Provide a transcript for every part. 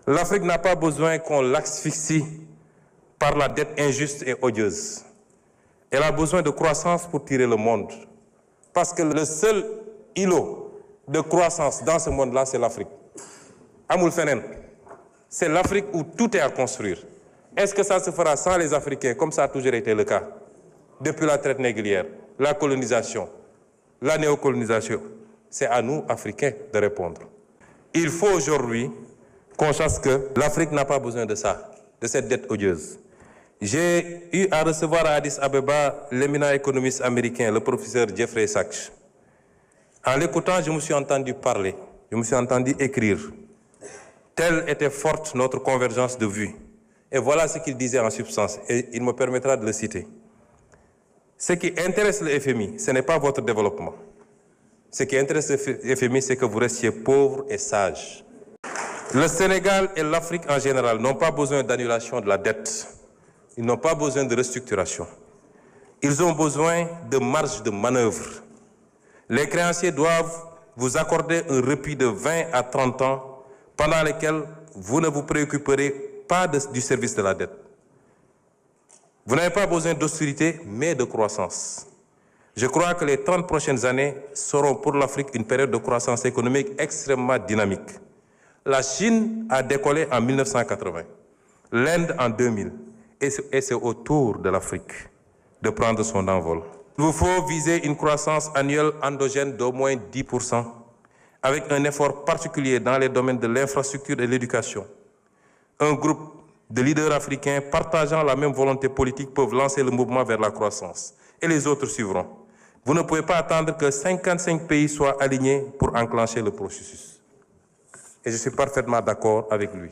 L'Afrique n'a pas besoin qu'on l'asphyxie par la dette injuste et odieuse. Elle a besoin de croissance pour tirer le monde. Parce que le seul îlot de croissance dans ce monde-là, c'est l'Afrique. Amul fenen, c'est l'Afrique où tout est à construire. Est-ce que ça se fera sans les Africains, comme ça a toujours été le cas, depuis la traite négrière, la colonisation, la néocolonisation? C'est à nous, Africains, de répondre. Il faut aujourd'hui qu'on sache que l'Afrique n'a pas besoin de ça, de cette dette odieuse. J'ai eu à recevoir à Addis Abeba l'éminent économiste américain, le professeur Jeffrey Sachs. En l'écoutant, je me suis entendu parler, je me suis entendu écrire. Telle était forte notre convergence de vues. Et voilà ce qu'il disait en substance, et il me permettra de le citer. Ce qui intéresse le FMI, ce n'est pas votre développement. Ce qui intéresse le FMI, c'est que vous restiez pauvres et sages. Le Sénégal et l'Afrique en général n'ont pas besoin d'annulation de la dette. Ils n'ont pas besoin de restructuration. Ils ont besoin de marge de manœuvre. Les créanciers doivent vous accorder un répit de 20 à 30 ans pendant lesquels vous ne vous préoccuperez pas du service de la dette. Vous n'avez pas besoin d'austérité, mais de croissance. Je crois que les 30 prochaines années seront pour l'Afrique une période de croissance économique extrêmement dynamique. La Chine a décollé en 1980, l'Inde en 2000, et c'est au tour de l'Afrique de prendre son envol. Il vous faut viser une croissance annuelle endogène d'au moins 10%, avec un effort particulier dans les domaines de l'infrastructure et de l'éducation. Un groupe de leaders africains partageant la même volonté politique peuvent lancer le mouvement vers la croissance, et les autres suivront. Vous ne pouvez pas attendre que 55 pays soient alignés pour enclencher le processus. Et je suis parfaitement d'accord avec lui.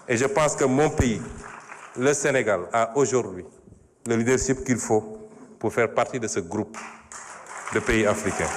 Et je pense que mon pays, le Sénégal, a aujourd'hui le leadership qu'il faut pour faire partie de ce groupe de pays africains.